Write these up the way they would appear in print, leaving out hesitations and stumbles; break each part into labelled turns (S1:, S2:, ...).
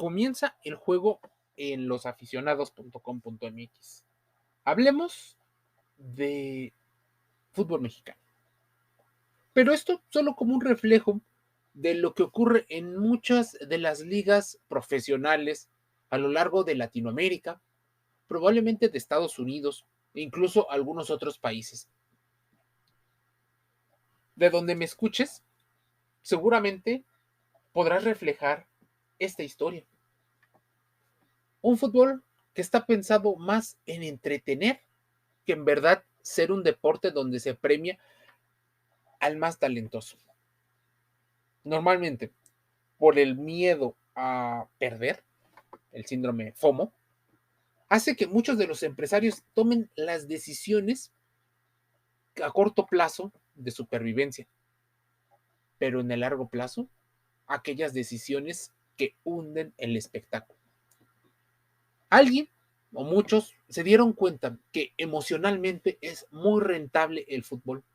S1: Comienza el juego en losaficionados.com.mx. Hablemos de fútbol mexicano. Pero esto solo como un reflejo de lo que ocurre en muchas de las ligas profesionales a lo largo de Latinoamérica, probablemente de Estados Unidos e incluso algunos otros países. De donde me escuches, seguramente podrás reflejar esta historia. Un fútbol que está pensado más en entretener que en verdad ser un deporte donde se premia al más talentoso. Normalmente, por el miedo a perder, el síndrome FOMO, hace que muchos de los empresarios tomen las decisiones a corto plazo de supervivencia, pero en el largo plazo, aquellas decisiones que hunden el espectáculo. Alguien o muchos se dieron cuenta que emocionalmente es muy rentable el fútbol,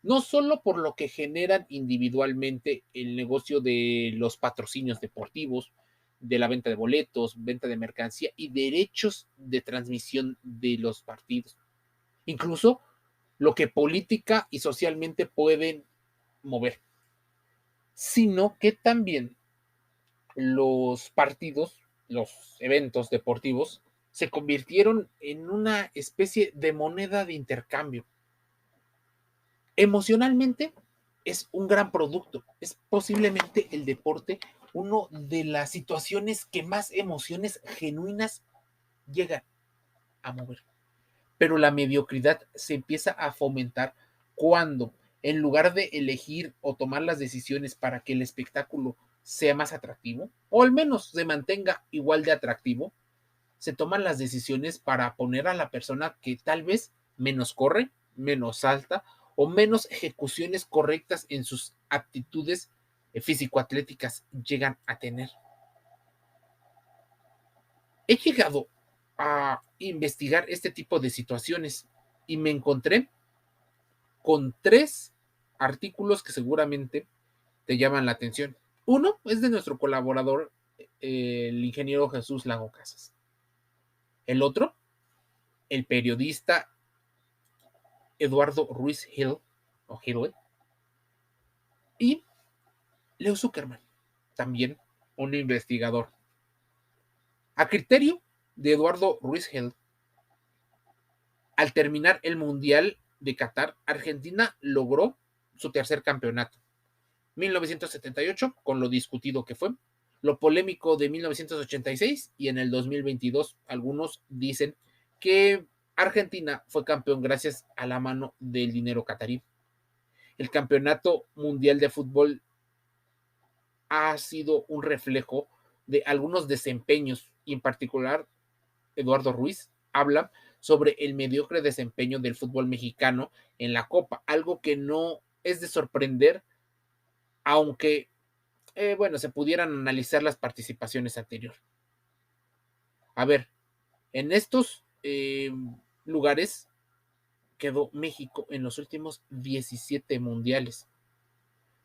S1: no solo por lo que generan individualmente el negocio de los patrocinios deportivos, de la venta de boletos, venta de mercancía y derechos de transmisión de los partidos. Incluso lo que política y socialmente pueden mover, sino que también los partidos, los eventos deportivos, se convirtieron en una especie de moneda de intercambio. Emocionalmente es un gran producto. Es posiblemente el deporte uno de las situaciones que más emociones genuinas llegan a mover. Pero la mediocridad se empieza a fomentar cuando, en lugar de elegir o tomar las decisiones para que el espectáculo sea más atractivo, o al menos se mantenga igual de atractivo, se toman las decisiones para poner a la persona que tal vez menos corre, menos salta o menos ejecuciones correctas en sus aptitudes físico-atléticas llegan a tener. He llegado a investigar este tipo de situaciones y me encontré con tres artículos que seguramente te llaman la atención. Uno es de nuestro colaborador, el ingeniero Jesús Lago Casas. El otro, el periodista Eduardo Ruiz Hill, o Hill, y Leo Zuckerman, también un investigador. A criterio de Eduardo Ruiz Hill, al terminar el Mundial de Qatar, Argentina logró su tercer campeonato. 1978, con lo discutido que fue, lo polémico de 1986 y en el 2022 algunos dicen que Argentina fue campeón gracias a la mano del dinero catarí. El campeonato mundial de fútbol ha sido un reflejo de algunos desempeños y en particular Eduardo Ruiz habla sobre el mediocre desempeño del fútbol mexicano en la Copa, algo que no es de sorprender, aunque, bueno, se pudieran analizar las participaciones anteriores. A ver, en estos lugares quedó México en los últimos 17 mundiales.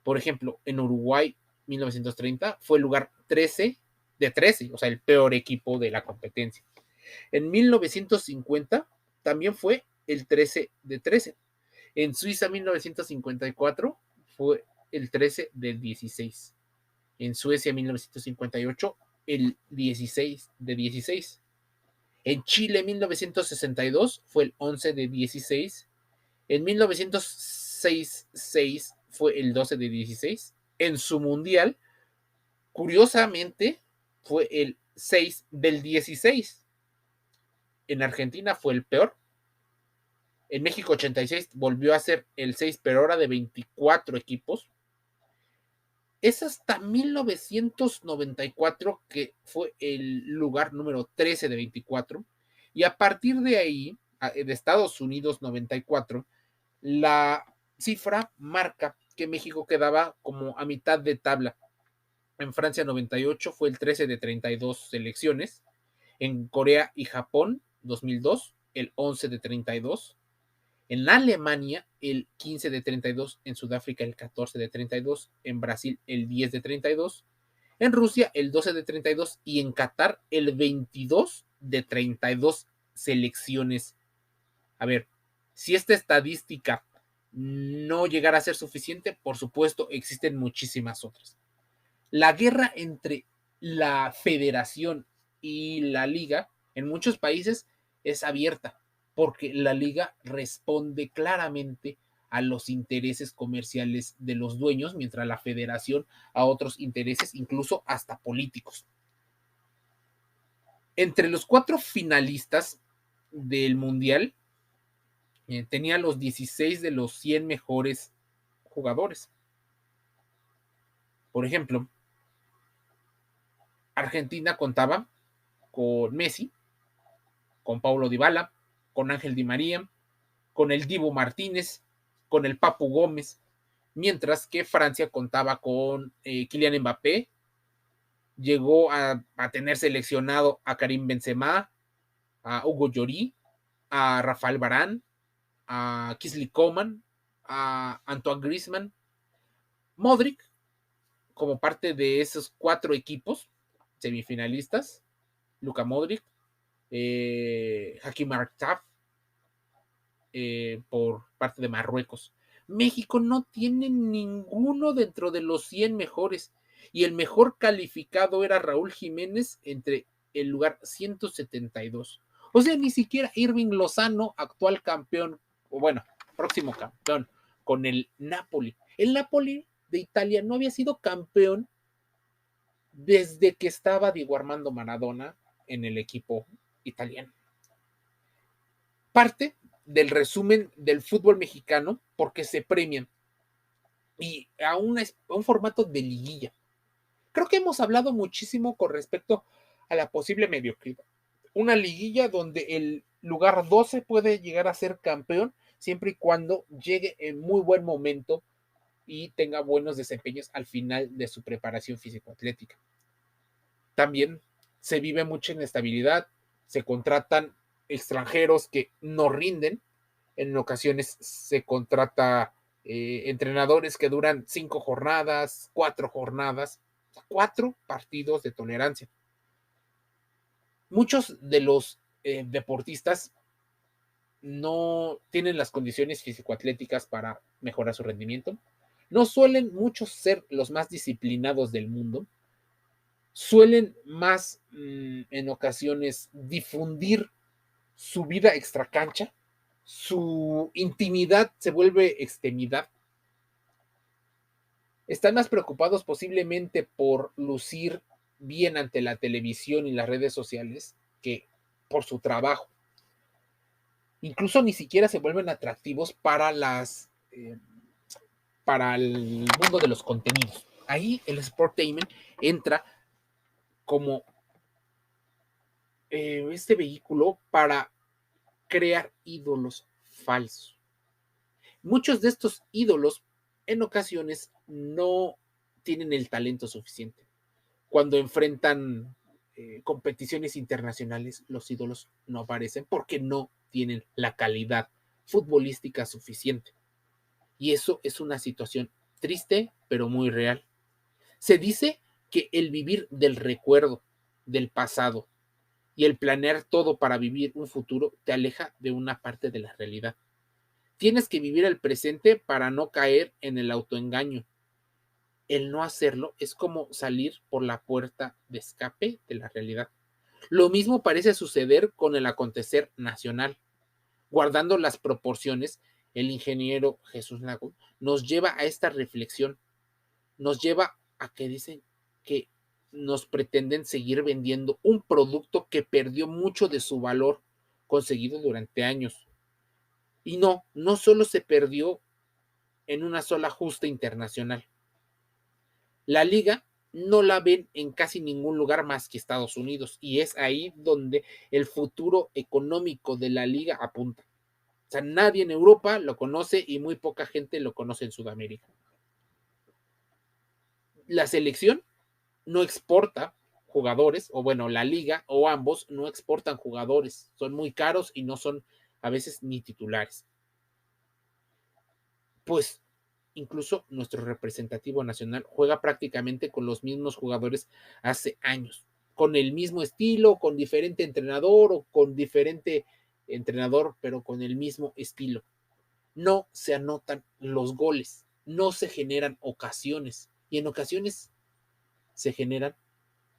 S1: Por ejemplo, en Uruguay 1930 fue el lugar 13 de 13, o sea, el peor equipo de la competencia. En 1950 también fue el 13 de 13. En Suiza 1954 fue el 13 del 16. En Suecia 1958 el 16 de 16. En Chile 1962 fue el 11 de 16. En 1966 fue el 12 de 16. En su mundial, curiosamente, fue el 6 del 16. En Argentina fue el peor. En México 86 volvió a ser el 6, pero ahora de 24 equipos. Es hasta 1994 que fue el lugar número 13 de 24. Y a partir de ahí, de Estados Unidos 94, la cifra marca que México quedaba como a mitad de tabla. En Francia 98 fue el 13 de 32 selecciones. En Corea y Japón 2002, el 11 de 32. En Alemania, el 15 de 32. En Sudáfrica, el 14 de 32. En Brasil, el 10 de 32. en Rusia el 12 de 32 y en Qatar el 22 de 32 selecciones. A ver, si esta estadística no llegara a ser suficiente, por supuesto, existen muchísimas otras. La guerra entre la federación y la liga en muchos países es abierta porque la liga responde claramente a los intereses comerciales de los dueños, mientras la federación a otros intereses, incluso hasta políticos. Entre los 4 finalistas del Mundial, tenía los 16 de los 100 mejores jugadores. Por ejemplo, Argentina contaba con Messi, con Paulo Dybala, con Ángel Di María, con el Dibu Martínez, con el Papu Gómez, mientras que Francia contaba con Kylian Mbappé, llegó a tener seleccionado a Karim Benzema, a Hugo Lloris, a Rafael Varane, a Kingsley Coman, a Antoine Griezmann, Modric, como parte de esos 4 equipos semifinalistas, Luka Modric, Hakim Artaf, por parte de Marruecos. México no tiene ninguno dentro de los 100 mejores y el mejor calificado era Raúl Jiménez entre el lugar 172. O sea, ni siquiera Irving Lozano, actual campeón, o bueno, próximo campeón, con el Napoli. El Napoli de Italia no había sido campeón desde que estaba Diego Armando Maradona en el equipo italiano. Parte del resumen del fútbol mexicano porque se premian y a un formato de liguilla. Creo que hemos hablado muchísimo con respecto a la posible mediocridad. Una liguilla donde el lugar 12 puede llegar a ser campeón siempre y cuando llegue en muy buen momento y tenga buenos desempeños al final de su preparación físico-atlética. También se vive mucha inestabilidad, se contratan extranjeros que no rinden, en ocasiones se contrata entrenadores que duran 5 jornadas, 4 jornadas, 4 partidos de tolerancia. Muchos de los deportistas no tienen las condiciones físico-atléticas para mejorar su rendimiento, no suelen muchos ser los más disciplinados del mundo, suelen más en ocasiones difundir su vida extracancha, su intimidad se vuelve extremidad. Están más preocupados posiblemente por lucir bien ante la televisión y las redes sociales que por su trabajo. Incluso ni siquiera se vuelven atractivos para para el mundo de los contenidos. Ahí el Sportainment entra como este vehículo para crear ídolos falsos. Muchos de estos ídolos en ocasiones no tienen el talento suficiente. Cuando enfrentan competiciones internacionales, los ídolos no aparecen porque no tienen la calidad futbolística suficiente. Y eso es una situación triste, pero muy real. Se dice que el vivir del recuerdo, del pasado, y el planear todo para vivir un futuro te aleja de una parte de la realidad. Tienes que vivir el presente para no caer en el autoengaño. El no hacerlo es como salir por la puerta de escape de la realidad. Lo mismo parece suceder con el acontecer nacional. Guardando las proporciones, el ingeniero Jesús Lago nos lleva a esta reflexión, nos lleva a que dicen que nos pretenden seguir vendiendo un producto que perdió mucho de su valor conseguido durante años. Y no solo se perdió en una sola justa internacional. La liga no la ven en casi ningún lugar más que Estados Unidos y es ahí donde el futuro económico de la liga apunta. O sea, nadie en Europa lo conoce y muy poca gente lo conoce en Sudamérica. La selección no exporta jugadores, o bueno, la liga o ambos no exportan jugadores, son muy caros y no son a veces ni titulares. Pues incluso nuestro representativo nacional juega prácticamente con los mismos jugadores hace años, con el mismo estilo, con diferente entrenador o con diferente entrenador, pero con el mismo estilo. No se anotan los goles, no se generan ocasiones y en ocasiones se generan,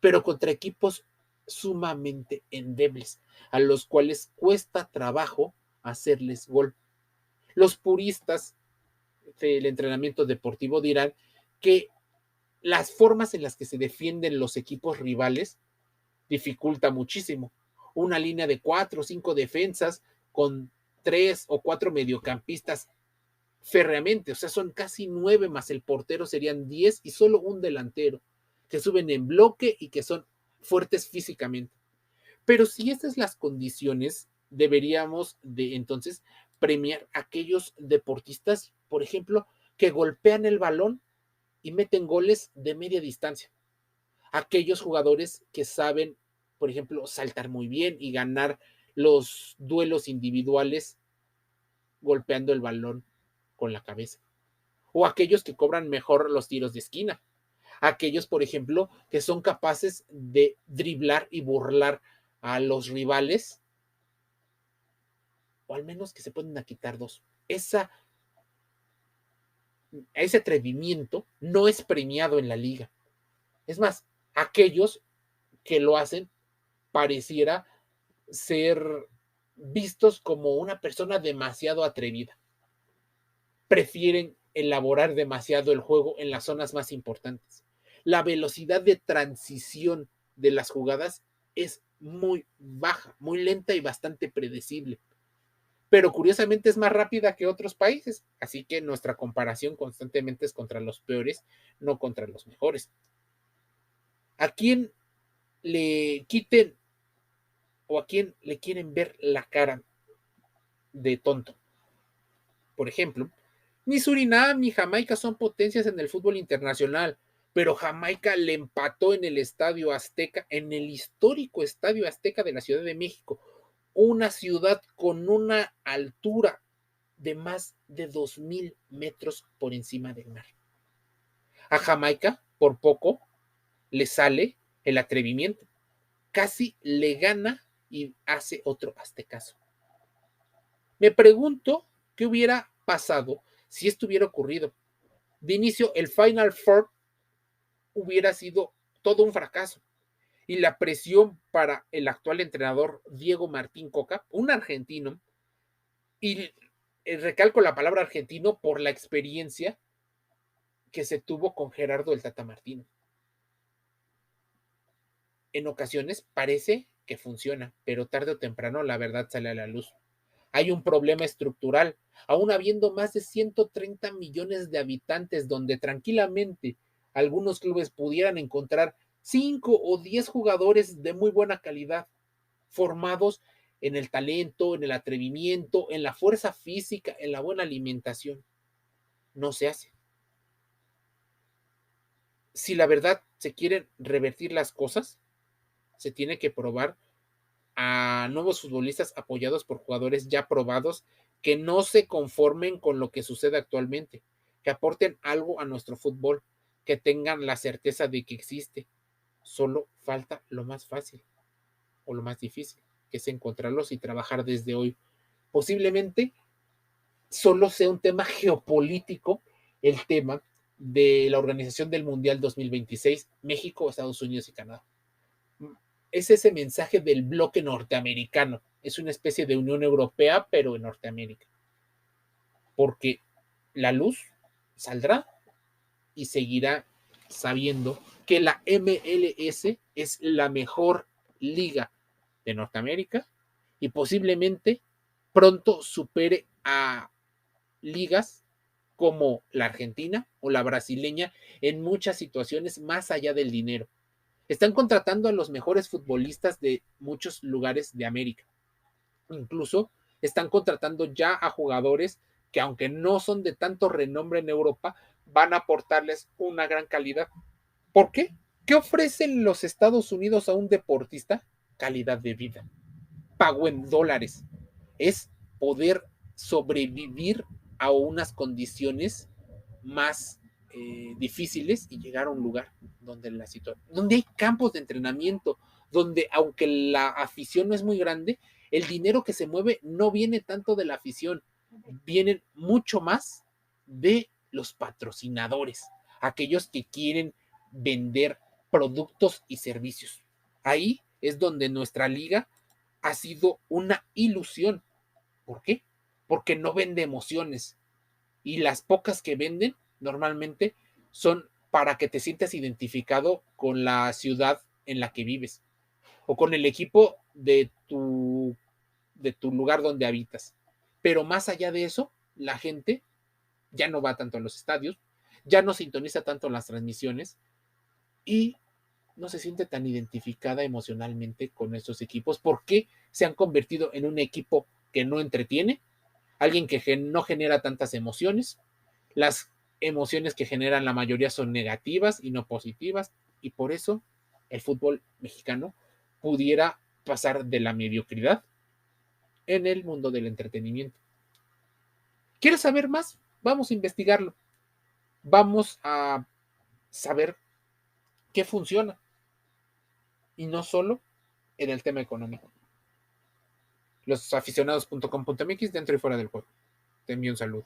S1: pero contra equipos sumamente endebles, a los cuales cuesta trabajo hacerles gol. Los puristas del entrenamiento deportivo dirán que las formas en las que se defienden los equipos rivales dificulta muchísimo. Una línea de 4 o 5 defensas con 3 o 4 mediocampistas férreamente, o sea, son casi 9 más el portero, serían 10 y solo un delantero, que suben en bloque y que son fuertes físicamente. Pero si estas son las condiciones, deberíamos de entonces premiar a aquellos deportistas, por ejemplo, que golpean el balón y meten goles de media distancia. Aquellos jugadores que saben, por ejemplo, saltar muy bien y ganar los duelos individuales golpeando el balón con la cabeza. O aquellos que cobran mejor los tiros de esquina. Aquellos, por ejemplo, que son capaces de driblar y burlar a los rivales, o al menos que se pueden a quitar dos. Ese atrevimiento no es premiado en la liga. Es más, aquellos que lo hacen pareciera ser vistos como una persona demasiado atrevida. Prefieren elaborar demasiado el juego en las zonas más importantes. La velocidad de transición de las jugadas es muy baja, muy lenta y bastante predecible. Pero curiosamente es más rápida que otros países, así que nuestra comparación constantemente es contra los peores, no contra los mejores. ¿A quién le quiten o a quién le quieren ver la cara de tonto? Por ejemplo, ni Surinam ni Jamaica son potencias en el fútbol internacional, pero Jamaica le empató en el Estadio Azteca, en el histórico Estadio Azteca de la Ciudad de México, una ciudad con una altura de más de 2,000 metros por encima del mar. A Jamaica, por poco, le sale el atrevimiento. Casi le gana y hace otro aztecaso. Me pregunto qué hubiera pasado si esto hubiera ocurrido. De inicio, el Final Four hubiera sido todo un fracaso. Y la presión para el actual entrenador Diego Martín Coca, un argentino, y recalco la palabra argentino por la experiencia que se tuvo con Gerardo el Tata Martino. En ocasiones parece que funciona, pero tarde o temprano la verdad sale a la luz. Hay un problema estructural, aún habiendo más de 130 millones de habitantes donde tranquilamente algunos clubes pudieran encontrar 5 o 10 jugadores de muy buena calidad, formados en el talento, en el atrevimiento, en la fuerza física, en la buena alimentación. No se hace. Si la verdad se quieren revertir las cosas, se tiene que probar a nuevos futbolistas apoyados por jugadores ya probados que no se conformen con lo que sucede actualmente, que aporten algo a nuestro fútbol, que tengan la certeza de que existe. Solo falta lo más fácil o lo más difícil, que es encontrarlos y trabajar desde hoy. Posiblemente solo sea un tema geopolítico el tema de la organización del Mundial 2026, México, Estados Unidos y Canadá. Es ese mensaje del bloque norteamericano. Es una especie de Unión Europea, pero en Norteamérica. Porque la luz saldrá y seguirá sabiendo que la MLS es la mejor liga de Norteamérica y posiblemente pronto supere a ligas como la argentina o la brasileña en muchas situaciones más allá del dinero. Están contratando a los mejores futbolistas de muchos lugares de América. Incluso están contratando ya a jugadores que aunque no son de tanto renombre en Europa, van a aportarles una gran calidad. ¿Por qué? ¿Qué ofrecen los Estados Unidos a un deportista? Calidad de vida. Pago en dólares. Es poder sobrevivir a unas condiciones más difíciles y llegar a un lugar donde donde hay campos de entrenamiento, donde aunque la afición no es muy grande, el dinero que se mueve no viene tanto de la afición, vienen mucho más de los patrocinadores, aquellos que quieren vender productos y servicios. Ahí es donde nuestra liga ha sido una ilusión. ¿Por qué? Porque no vende emociones, y las pocas que venden normalmente son para que te sientas identificado con la ciudad en la que vives o con el equipo de tu lugar donde habitas. Pero más allá de eso, la gente ya no va tanto a los estadios, ya no sintoniza tanto las transmisiones y no se siente tan identificada emocionalmente con estos equipos porque se han convertido en un equipo que no entretiene, alguien que no genera tantas emociones. Las emociones que generan la mayoría son negativas y no positivas, y por eso el fútbol mexicano pudiera pasar de la mediocridad en el mundo del entretenimiento. ¿Quieres saber más? Vamos a investigarlo. Vamos a saber qué funciona y no solo en el tema económico. Losaficionados.com.mx, dentro y fuera del juego. Te envío un saludo.